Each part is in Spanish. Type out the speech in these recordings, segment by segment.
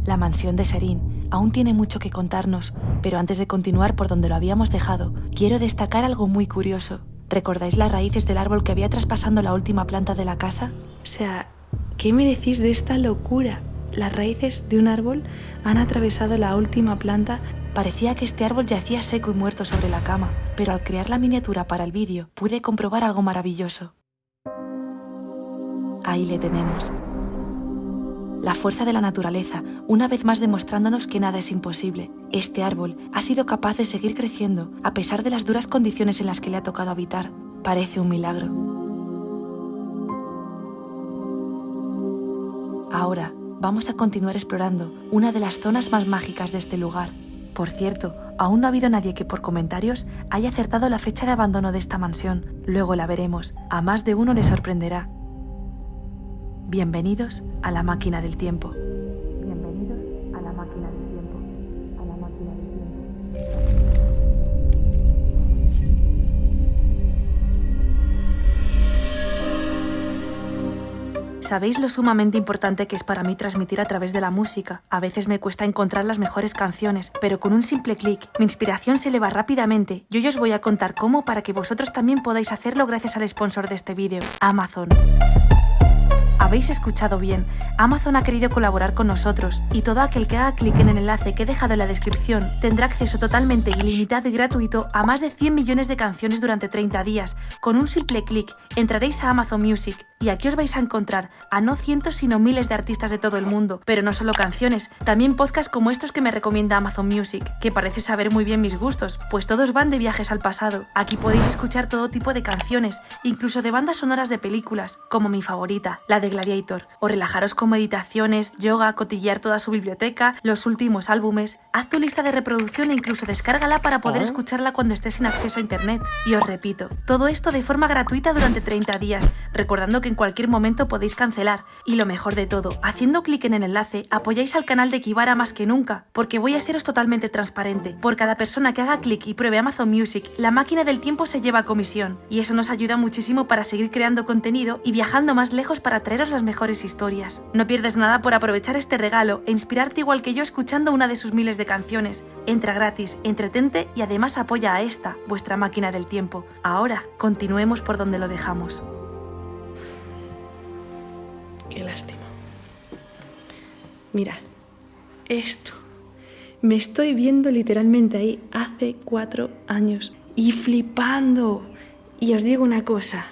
La mansión de Serín aún tiene mucho que contarnos, pero antes de continuar por donde lo habíamos dejado, quiero destacar algo muy curioso. ¿Recordáis las raíces del árbol que había traspasando la última planta de la casa? O sea, ¿qué me decís de esta locura? Las raíces de un árbol han atravesado la última planta. Parecía que este árbol yacía seco y muerto sobre la cama, pero al crear la miniatura para el vídeo pude comprobar algo maravilloso. Ahí le tenemos. La fuerza de la naturaleza, una vez más demostrándonos que nada es imposible. Este árbol ha sido capaz de seguir creciendo a pesar de las duras condiciones en las que le ha tocado habitar. Parece un milagro. Ahora vamos a continuar explorando una de las zonas más mágicas de este lugar. Por cierto, aún no ha habido nadie que por comentarios haya acertado la fecha de abandono de esta mansión. Luego la veremos. A más de uno le sorprenderá. Bienvenidos a la máquina del tiempo. Bienvenidos a la máquina del tiempo. A la máquina del tiempo. ¿Sabéis lo sumamente importante que es para mí transmitir a través de la música? A veces me cuesta encontrar las mejores canciones, pero con un simple clic, mi inspiración se eleva rápidamente y hoy os voy a contar cómo para que vosotros también podáis hacerlo gracias al sponsor de este vídeo, Amazon. Habéis escuchado bien, Amazon ha querido colaborar con nosotros y todo aquel que haga clic en el enlace que he dejado en la descripción tendrá acceso totalmente ilimitado y gratuito a más de 100 millones de canciones durante 30 días. Con un simple clic entraréis a Amazon Music y aquí os vais a encontrar a no cientos sino miles de artistas de todo el mundo, pero no solo canciones, también podcasts como estos que me recomienda Amazon Music, que parece saber muy bien mis gustos, pues todos van de viajes al pasado. Aquí podéis escuchar todo tipo de canciones, incluso de bandas sonoras de películas, como mi favorita, la de Gladiator, o relajaros con meditaciones, yoga, cotillear toda su biblioteca, los últimos álbumes. Haz tu lista de reproducción e incluso descárgala para poder escucharla cuando estés sin acceso a internet. Y os repito, todo esto de forma gratuita durante 30 días, recordando que en cualquier momento podéis cancelar. Y lo mejor de todo, haciendo clic en el enlace, apoyáis al canal de Kibara más que nunca, porque voy a seros totalmente transparente. Por cada persona que haga clic y pruebe Amazon Music, la máquina del tiempo se lleva a comisión. Y eso nos ayuda muchísimo para seguir creando contenido y viajando más lejos para traeros las mejores historias. No pierdes nada por aprovechar este regalo e inspirarte igual que yo escuchando una de sus miles de canciones. Entra gratis, entretente y además apoya a esta, vuestra máquina del tiempo. Ahora, continuemos por donde lo dejamos. Qué lástima. Mirad, esto. Me estoy viendo literalmente ahí hace 4 años y flipando. Y os digo una cosa,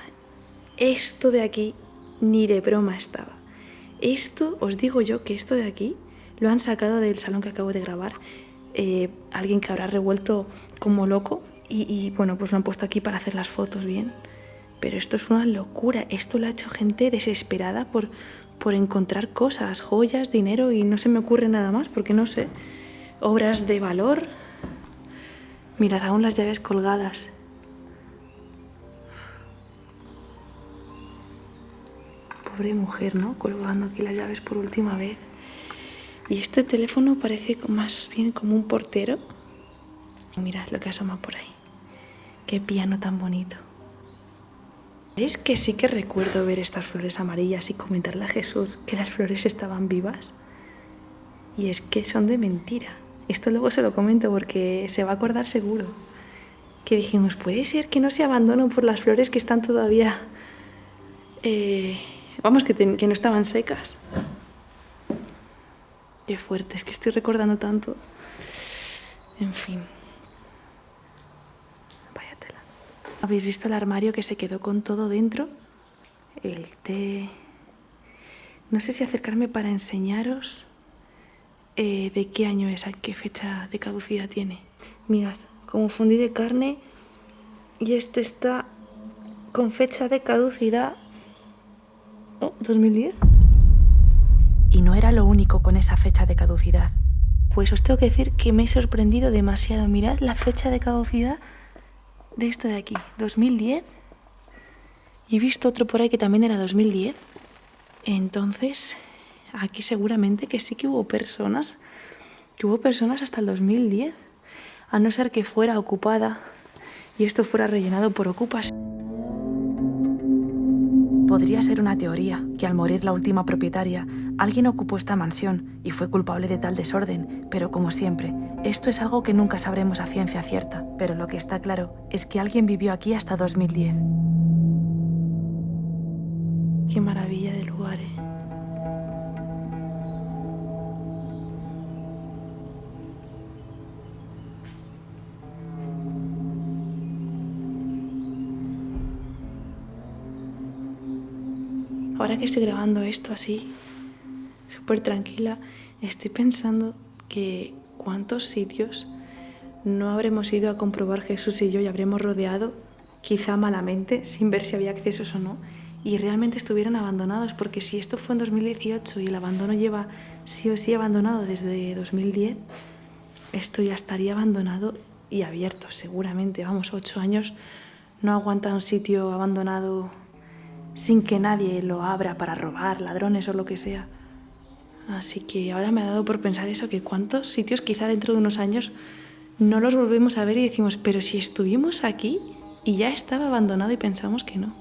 esto de aquí ni de broma estaba. Esto, os digo yo que esto de aquí lo han sacado del salón que acabo de grabar. Alguien que habrá revuelto como loco y bueno, pues lo han puesto aquí para hacer las fotos bien. Pero esto es una locura. Esto lo ha hecho gente desesperada por encontrar cosas, joyas, dinero y no se me ocurre nada más porque no sé. Obras de valor. Mirad, aún las llaves colgadas. Pobre mujer, ¿no? Colgando aquí las llaves por última vez. Y este teléfono parece más bien como un portero. Mirad lo que asoma por ahí. Qué piano tan bonito. Es que sí que recuerdo ver estas flores amarillas y comentarle a Jesús que las flores estaban vivas. Y es que son de mentira. Esto luego se lo comento porque se va a acordar seguro. Que dijimos, puede ser que no se abandonó por las flores que están todavía... Vamos, que no estaban secas. Qué fuerte, es que estoy recordando tanto. En fin. Vaya tela. ¿Habéis visto el armario que se quedó con todo dentro? El té... No sé si acercarme para enseñaros de qué año es, qué fecha de caducidad tiene. Mirad, como fundí de carne y este está con fecha de caducidad... Oh, 2010. Y no era lo único con esa fecha de caducidad. Pues os tengo que decir que me he sorprendido demasiado. Mirad la fecha de caducidad de esto de aquí, 2010. Y he visto otro por ahí que también era 2010. Entonces, aquí seguramente que sí que hubo personas hasta el 2010. A no ser que fuera ocupada y esto fuera rellenado por ocupas. Podría ser una teoría, que al morir la última propietaria, alguien ocupó esta mansión y fue culpable de tal desorden, pero como siempre, esto es algo que nunca sabremos a ciencia cierta, pero lo que está claro es que alguien vivió aquí hasta 2010. Qué maravilla de lugar, ¿eh? Ahora que estoy grabando esto así, súper tranquila, estoy pensando que cuántos sitios no habremos ido a comprobar Jesús y yo y habremos rodeado, quizá malamente, sin ver si había accesos o no, y realmente estuvieran abandonados, porque si esto fue en 2018 y el abandono lleva sí o sí abandonado desde 2010, esto ya estaría abandonado y abierto, seguramente. Vamos, 8 años no aguanta un sitio abandonado sin que nadie lo abra para robar, ladrones o lo que sea. Así que ahora me ha dado por pensar eso, que cuántos sitios quizá dentro de unos años no los volvemos a ver y decimos, pero si estuvimos aquí y ya estaba abandonado y pensamos que no.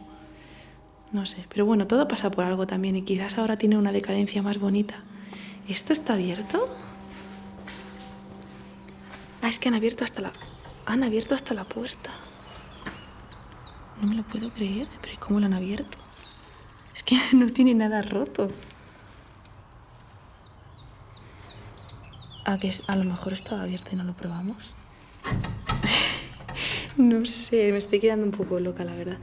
No sé, pero bueno, todo pasa por algo también y quizás ahora tiene una decadencia más bonita. ¿Esto está abierto? Ah, es que han abierto hasta la puerta. No me lo puedo creer, pero ¿cómo lo han abierto? Es que no tiene nada roto. A lo mejor estaba abierto y no lo probamos. No sé, me estoy quedando un poco loca, la verdad.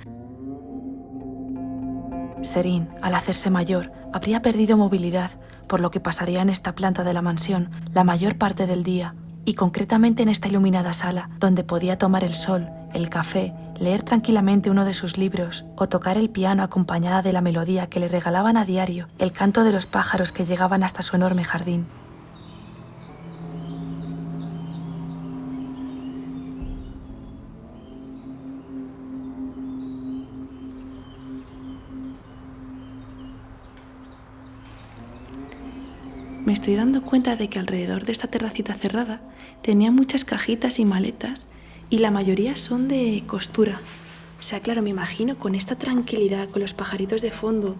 Serín, al hacerse mayor, habría perdido movilidad, por lo que pasaría en esta planta de la mansión la mayor parte del día, y concretamente en esta iluminada sala, donde podía tomar el sol, el café, leer tranquilamente uno de sus libros o tocar el piano acompañada de la melodía que le regalaban a diario, el canto de los pájaros que llegaban hasta su enorme jardín. Me estoy dando cuenta de que alrededor de esta terracita cerrada tenía muchas cajitas y maletas y la mayoría son de costura. O sea, claro, me imagino con esta tranquilidad, con los pajaritos de fondo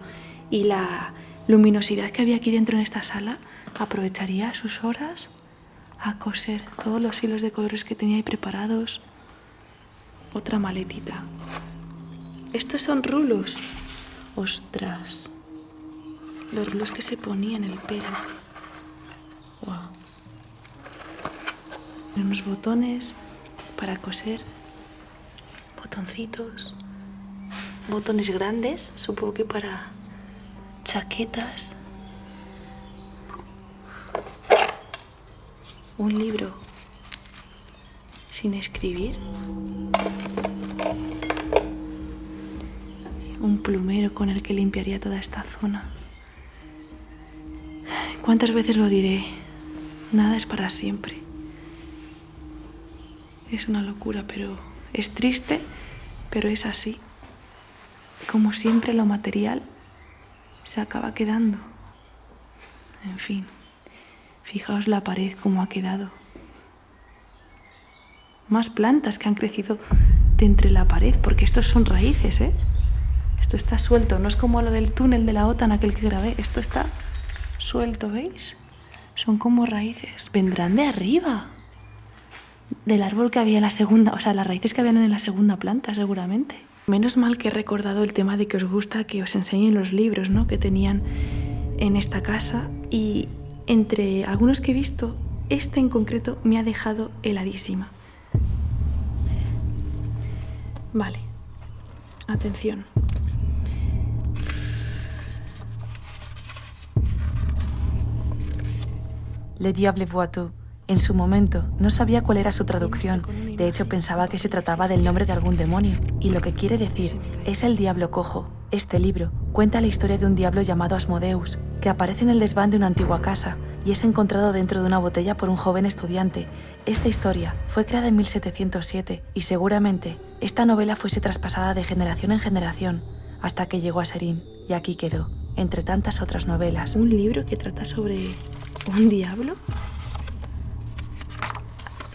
y la luminosidad que había aquí dentro en esta sala, aprovecharía sus horas a coser todos los hilos de colores que tenía ahí preparados. Otra maletita. Estos son rulos. Ostras. Los rulos que se ponían en el pelo. Wow. Unos botones para coser. Botoncitos. Botones grandes, supongo que para chaquetas. Un libro sin escribir. Un plumero con el que limpiaría toda esta zona. ¿Cuántas veces lo diré? Nada es para siempre. Es una locura, pero es triste, pero es así. Como siempre, lo material se acaba quedando. En fin, fijaos la pared como ha quedado. Más plantas que han crecido de entre la pared, porque estos son raíces, ¿eh? Esto está suelto, no es como lo del túnel de la OTAN, aquel que grabé. Esto está suelto, ¿veis? Son como raíces. Vendrán de arriba. Del árbol que había en la segunda, o sea, las raíces que habían en la segunda planta, seguramente. Menos mal que he recordado el tema de que os gusta que os enseñen los libros, ¿no?, que tenían en esta casa. Y entre algunos que he visto, este en concreto me ha dejado heladísima. Vale. Atención. Le Diable Voiture. En su momento, no sabía cuál era su traducción. De hecho, pensaba que se trataba del nombre de algún demonio. Y lo que quiere decir es el diablo cojo. Este libro cuenta la historia de un diablo llamado Asmodeus, que aparece en el desván de una antigua casa y es encontrado dentro de una botella por un joven estudiante. Esta historia fue creada en 1707 y seguramente esta novela fuese traspasada de generación en generación hasta que llegó a Serín y aquí quedó, entre tantas otras novelas. ¿Un libro que trata sobre un diablo?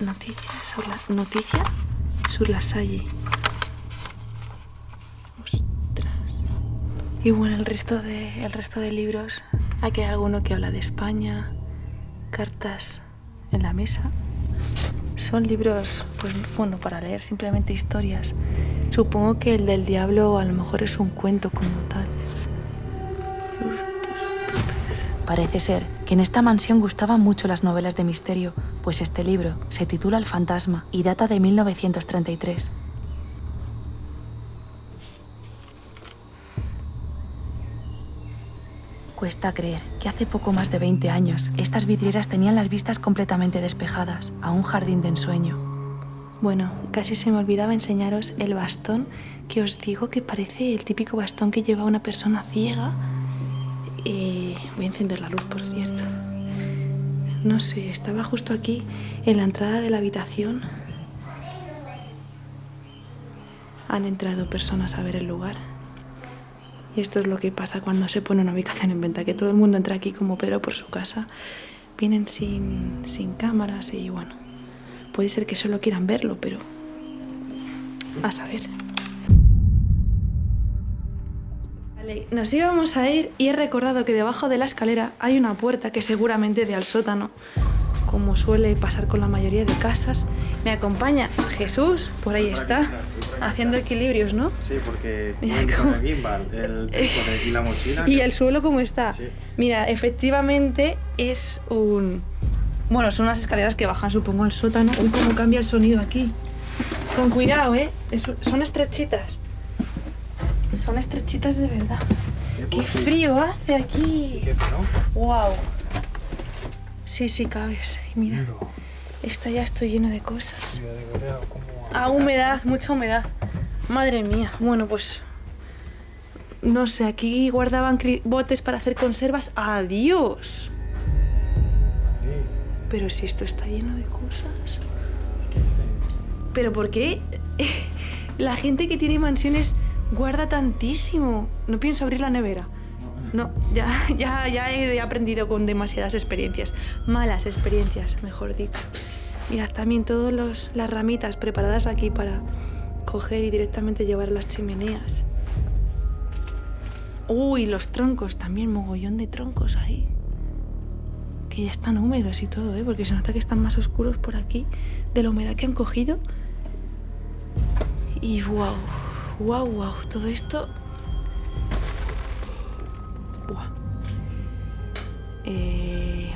Noticia sur la Salle. Ostras. Y bueno, el resto de libros, aquí hay alguno que habla de España, cartas en la mesa. Son libros, pues bueno, para leer simplemente historias. Supongo que el del diablo a lo mejor es un cuento como tal. Parece ser que en esta mansión gustaban mucho las novelas de misterio, pues este libro se titula El fantasma y data de 1933. Cuesta creer que hace poco más de 20 años estas vidrieras tenían las vistas completamente despejadas a un jardín de ensueño. Bueno, casi se me olvidaba enseñaros el bastón que os digo que parece el típico bastón que lleva una persona ciega. Voy a encender la luz, por cierto. No sé, estaba justo aquí en la entrada de la habitación. Han entrado personas a ver el lugar. Y esto es lo que pasa cuando se pone una ubicación en venta, que todo el mundo entra aquí como Pedro por su casa. Vienen sin cámaras y bueno, puede ser que solo quieran verlo, pero a saber. Vale, nos íbamos a ir y he recordado que debajo de la escalera hay una puerta que seguramente da al sótano, como suele pasar con la mayoría de casas. Me acompaña Jesús, por ahí está, haciendo equilibrios, ¿no? Sí, porque Mira voy cómo- con el gimbal, el trípode y la mochila. ¿Y el suelo cómo está? Sí. Mira, efectivamente es un... Bueno, son unas escaleras que bajan, supongo, al sótano. Uy, cómo cambia el sonido aquí. Con cuidado, ¿eh? Son estrechitas. Son estrechitas de verdad. ¡Qué frío hace aquí! ¿Qué, no? ¡Wow! Sí, sí, cabes. Y mira, esta ya estoy lleno de cosas. Humedad, mucha humedad. Madre mía. Bueno, pues... No sé, aquí guardaban botes para hacer conservas. ¡Adiós! Pero si esto está lleno de cosas. ¿Pero por qué la gente que tiene mansiones guarda tantísimo? No pienso abrir la nevera. No, ya he aprendido con demasiadas experiencias. Malas experiencias, mejor dicho. Mira, también todas las ramitas preparadas aquí para coger y directamente llevar a las chimeneas. Uy, los troncos también, mogollón de troncos ahí. Que ya están húmedos y todo, ¿eh? Porque se nota que están más oscuros por aquí de la humedad que han cogido. Y wow, todo esto... Buah.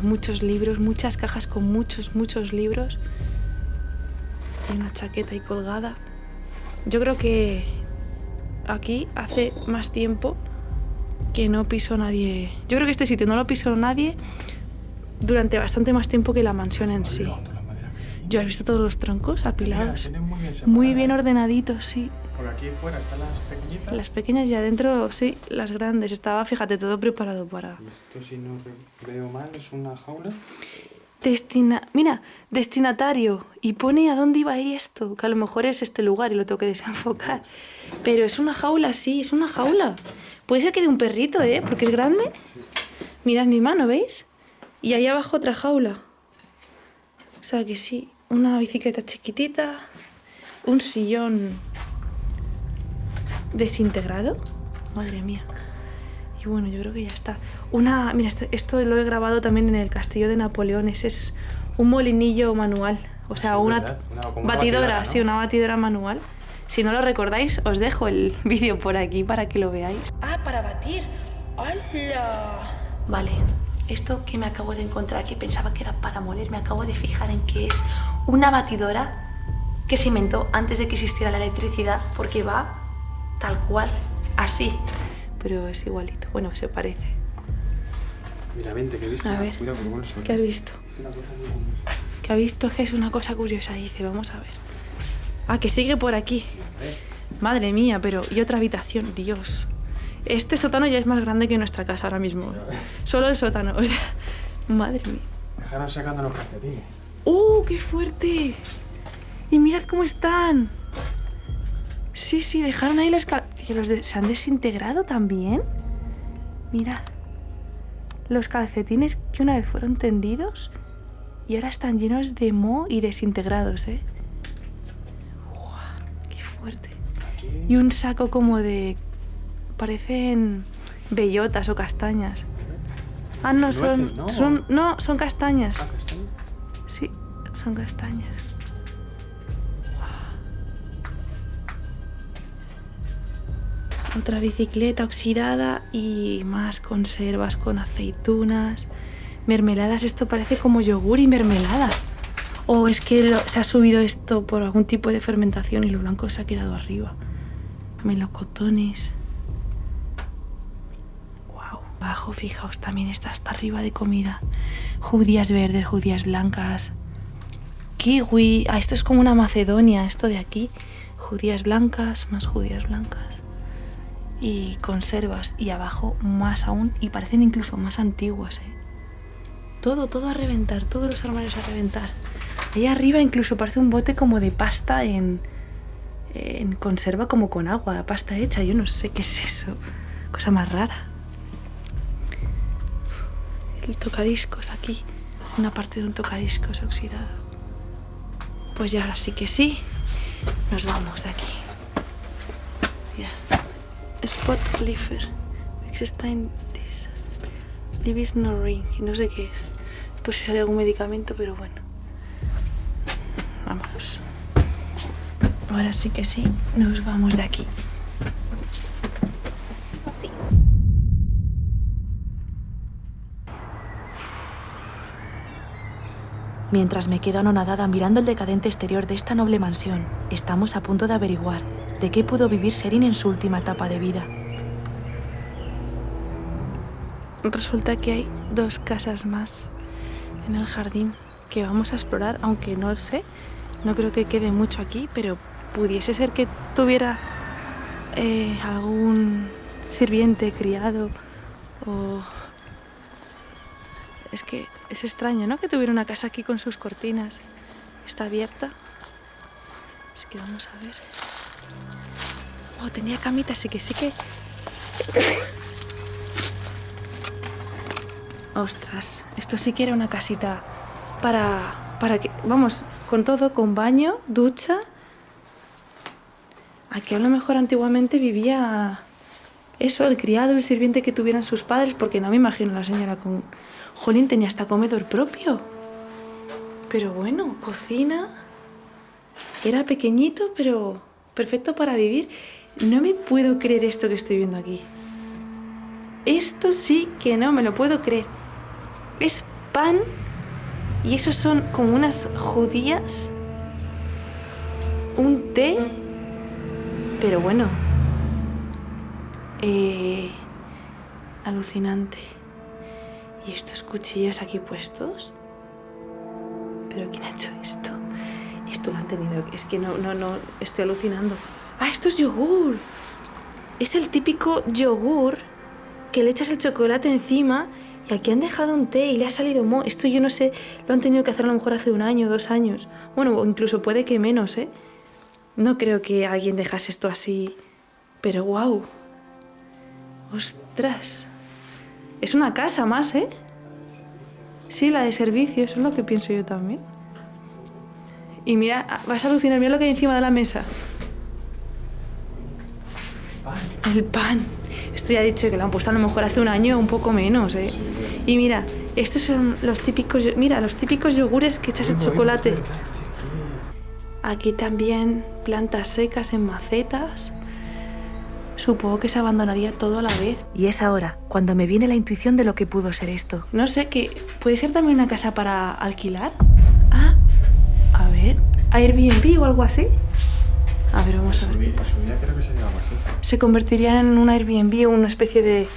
Muchos libros, muchas cajas con muchos libros. Y una chaqueta ahí colgada. Yo creo que aquí hace más tiempo que no pisó nadie. Yo creo que este sitio no lo pisó nadie durante bastante más tiempo que la mansión en sí. ¿Yo has visto todos los troncos apilados? Muy bien ordenaditos, sí. Por aquí fuera están las pequeñitas. Las pequeñas y adentro, sí, las grandes. Estaba, fíjate, todo preparado para... Y esto, si no veo mal, es una jaula. Mira, destinatario. Y pone a dónde iba a ir esto. Que a lo mejor es este lugar y lo tengo que desenfocar. Pero es una jaula, sí, es una jaula. Puede ser que de un perrito, ¿eh? Porque es grande. Mirad mi mano, ¿veis? Y ahí abajo otra jaula. O sea que sí, una bicicleta chiquitita, un sillón desintegrado. Madre mía. Y bueno, yo creo que ya está. Mira, esto lo he grabado también en el castillo de Napoleón. Ese es un molinillo manual. O sea, Sí, una ¿verdad? Como una batidora, batidora, ¿no? sí, una batidora manual. Si no lo recordáis, os dejo el vídeo por aquí para que lo veáis. ¡Ah, para batir! ¡Hala! Vale, esto que me acabo de encontrar aquí, pensaba que era para moler, me acabo de fijar en que es una batidora que se inventó antes de que existiera la electricidad, porque va tal cual, así. Pero es igualito, bueno, se parece. Mira, vente, que he visto. A ver, Cuidado con el sol. ¿qué has visto? Es una cosa muy curiosa. Que ha visto que es una cosa curiosa, dice, vamos a ver. Ah, que sigue por aquí. Madre mía, pero... Y otra habitación, Dios. Este sótano ya es más grande que nuestra casa ahora mismo. Solo el sótano, o sea... Madre mía. Dejaron sacando los calcetines. ¡Qué fuerte! Y mirad cómo están. Sí, dejaron ahí los calcetines. ¿Se han desintegrado también? Mirad. Los calcetines que una vez fueron tendidos y ahora están llenos de moho y desintegrados, ¿eh? ¡Qué fuerte! Aquí. Y un saco como de parecen bellotas o castañas. Ah, no, Nueces, ¿no? son castañas. Ah, castaño. Sí, son castañas. Otra bicicleta oxidada y más conservas con aceitunas, mermeladas. Esto parece como yogur y mermelada. O es que se ha subido esto por algún tipo de fermentación y lo blanco se ha quedado arriba. Melocotones. Wow. Abajo, fijaos, también está hasta arriba de comida. Judías verdes, judías blancas. Kiwi. Ah, esto es como una Macedonia, esto de aquí. Judías blancas, más judías blancas. Y conservas. Y abajo más aún. Y parecen incluso más antiguas, ¿eh? Todo a reventar. Todos los armarios a reventar. Ahí arriba incluso parece un bote como de pasta en conserva, como con agua, pasta hecha. Yo no sé qué es eso. Cosa más rara. El tocadiscos aquí. Una parte de un tocadiscos oxidado. Pues ya ahora sí que sí. Nos vamos de aquí. Mira. Spot Cliffer. Exstein this. Libis no ring. No sé qué es. Pues si sale algún medicamento, pero bueno. Vámonos. Ahora sí que sí, nos vamos de aquí. Así. Mientras me quedo anonadada mirando el decadente exterior de esta noble mansión, estamos a punto de averiguar de qué pudo vivir Sherin en su última etapa de vida. Resulta que hay 2 casas más en el jardín que vamos a explorar, aunque no sé, no creo que quede mucho aquí, pero pudiese ser que tuviera algún sirviente, criado, o... Es que es extraño, ¿no? Que tuviera una casa aquí con sus cortinas. Está abierta. Así que vamos a ver. Oh, tenía camita, así que sí que... Ostras, esto sí que era una casita para que... Vamos, con todo, con baño, ducha. Aquí a lo mejor antiguamente vivía eso, el criado, el sirviente que tuvieran sus padres, porque no me imagino la señora con... Jolín, tenía hasta comedor propio. Pero bueno, cocina. Era pequeñito, pero perfecto para vivir. No me puedo creer esto que estoy viendo aquí. Esto sí que no me lo puedo creer. Es pan y esos son como unas judías. Un té. Pero bueno. Alucinante. ¿Y estos cuchillos aquí puestos? ¿Pero quién ha hecho esto? Esto lo han tenido... Es que no, estoy alucinando. ¡Ah, esto es yogur! Es el típico yogur que le echas el chocolate encima y aquí han dejado un té y le ha salido moho. Esto yo no sé, lo han tenido que hacer a lo mejor hace 1 año, 2 años. Bueno, o incluso puede que menos, ¿eh? No creo que alguien dejase esto así. Pero guau. ¡Ostras! Es una casa más, ¿eh? Sí, la de servicio, eso es lo que pienso yo también. Y mira, vas a alucinar, mira lo que hay encima de la mesa. El pan. Esto ya he dicho que lo han puesto a lo mejor hace 1 año o un poco menos, ¿eh? Y mira, estos son los típicos... Mira, los típicos yogures que echas el chocolate. Aquí también plantas secas en macetas. Supongo que se abandonaría todo a la vez. Y es ahora cuando me viene la intuición de lo que pudo ser esto. No sé, que puede ser también una casa para alquilar. Ah, a ver, Airbnb o algo así. A ver, vamos a ver. En su día creo que se llamaba así. Se convertiría en un Airbnb o una especie de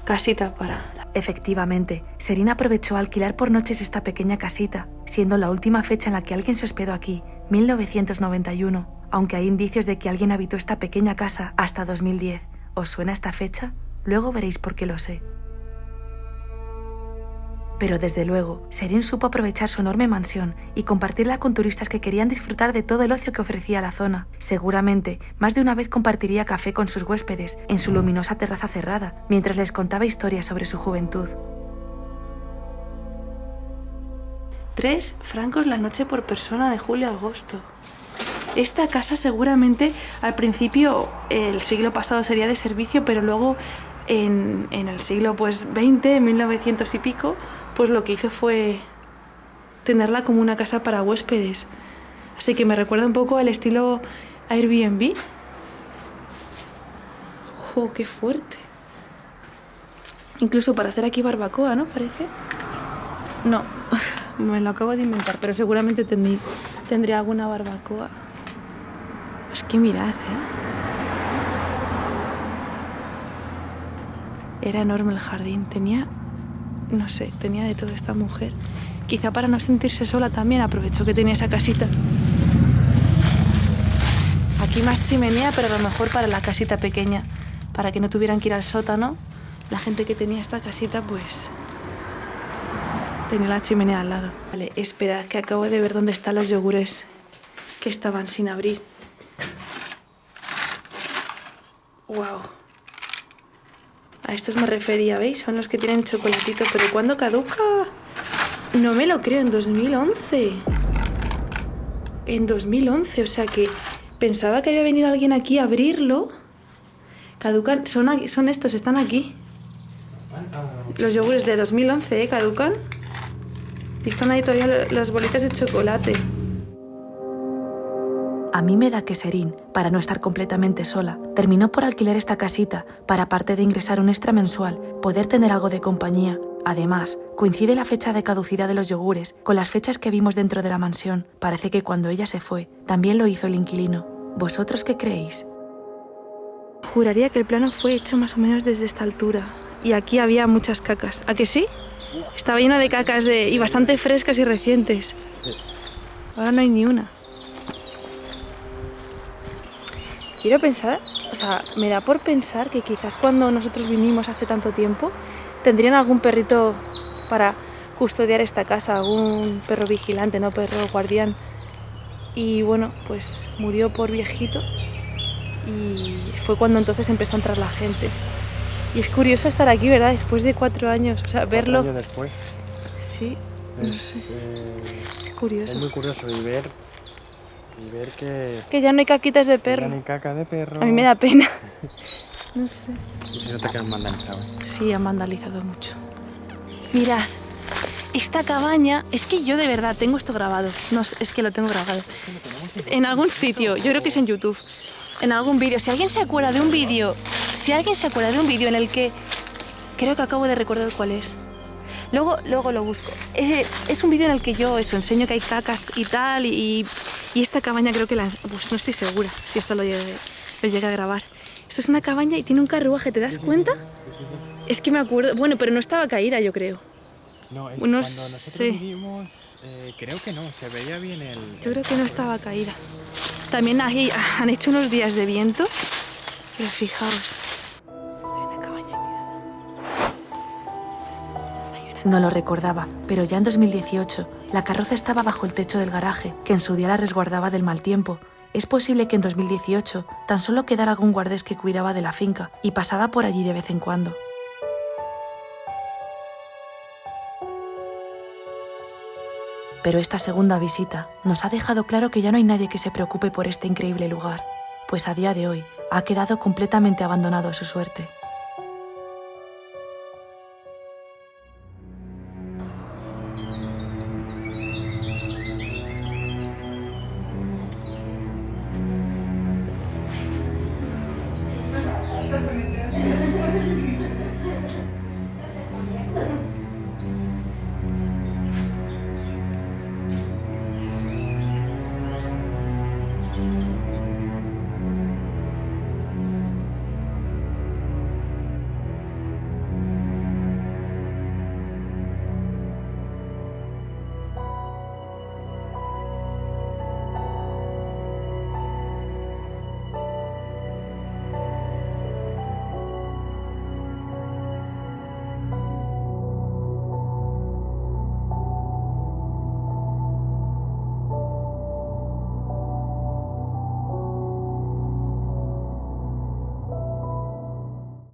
casita para... Efectivamente, Sherin aprovechó a alquilar por noches esta pequeña casita, siendo la última fecha en la que alguien se hospedó aquí, 1991. Aunque hay indicios de que alguien habitó esta pequeña casa hasta 2010. ¿Os suena esta fecha? Luego veréis por qué lo sé. Pero desde luego, Sherin supo aprovechar su enorme mansión y compartirla con turistas que querían disfrutar de todo el ocio que ofrecía la zona. Seguramente, más de una vez compartiría café con sus huéspedes en su luminosa terraza cerrada, mientras les contaba historias sobre su juventud. 3 francos la noche por persona de julio a agosto. Esta casa seguramente al principio el siglo pasado sería de servicio, pero luego en el siglo pues 20, en 1900 y pico, pues lo que hizo fue tenerla como una casa para huéspedes. Así que me recuerda un poco al estilo Airbnb. ¡Jo, qué fuerte! Incluso para hacer aquí barbacoa, ¿no? Parece. No, me lo acabo de inventar, pero seguramente tendría alguna barbacoa. Es que mirad, Era enorme el jardín. Tenía, no sé, tenía de todo esta mujer. Quizá para no sentirse sola también aprovechó que tenía esa casita. Aquí más chimenea, pero a lo mejor para la casita pequeña, para que no tuvieran que ir al sótano. La gente que tenía esta casita, pues tenía la chimenea al lado. Vale, esperad que acabo de ver dónde están los yogures que estaban sin abrir. ¡Wow! A estos me refería, ¿veis? Son los que tienen chocolatito. ¿Pero cuándo caduca? No me lo creo, en 2011. En 2011, o sea que pensaba que había venido alguien aquí a abrirlo. Caducan, son estos, están aquí. Los yogures de 2011, caducan. Y están ahí todavía las bolitas de chocolate. A mí me da que Serín, para no estar completamente sola, terminó por alquilar esta casita para, aparte de ingresar un extra mensual, poder tener algo de compañía. Además, coincide la fecha de caducidad de los yogures con las fechas que vimos dentro de la mansión. Parece que cuando ella se fue, también lo hizo el inquilino. ¿Vosotros qué creéis? Juraría que el plano fue hecho más o menos desde esta altura. Y aquí había muchas cacas. ¿A que sí? Estaba lleno de cacas y bastante frescas y recientes. Ahora no hay ni una. Quiero pensar, o sea, me da por pensar que quizás cuando nosotros vinimos hace tanto tiempo, tendrían algún perrito para custodiar esta casa, algún perro vigilante, no perro guardián. Y bueno, pues murió por viejito y fue cuando entonces empezó a entrar la gente. Y es curioso estar aquí, ¿verdad? Después de 4 años, o sea, verlo... 4 años después. Sí, no sé. Es curioso. Es muy curioso y ver que ya no hay caquitas de perro. Ya no hay caca de perro. A mí me da pena. No sé. Y se nota que han vandalizado. Sí, han vandalizado mucho. Mirad, esta cabaña... Es que yo de verdad tengo esto grabado. No, es que lo tengo grabado. En algún sitio, yo creo que es en YouTube. En algún vídeo. Si alguien se acuerda de un vídeo... en el que... Creo que acabo de recordar cuál es. Luego lo busco. Es un vídeo en el que yo enseño que hay cacas y tal. Y esta cabaña creo que pues no estoy segura si esto lo llegué a grabar. Esto es una cabaña y tiene un carruaje, ¿te das cuenta? Sí. Es que me acuerdo... Bueno, pero no estaba caída, yo creo. No, No cuando sé. nosotros vinimos, creo que no, se veía bien el... Yo creo que no estaba caída. También ahí han hecho unos días de viento. Pero fijaos. Hay una cabaña tirada. No lo recordaba, pero ya en 2018 la carroza estaba bajo el techo del garaje, que en su día la resguardaba del mal tiempo. Es posible que en 2018 tan solo quedara algún guardés que cuidaba de la finca y pasaba por allí de vez en cuando. Pero esta segunda visita nos ha dejado claro que ya no hay nadie que se preocupe por este increíble lugar, pues a día de hoy ha quedado completamente abandonado a su suerte.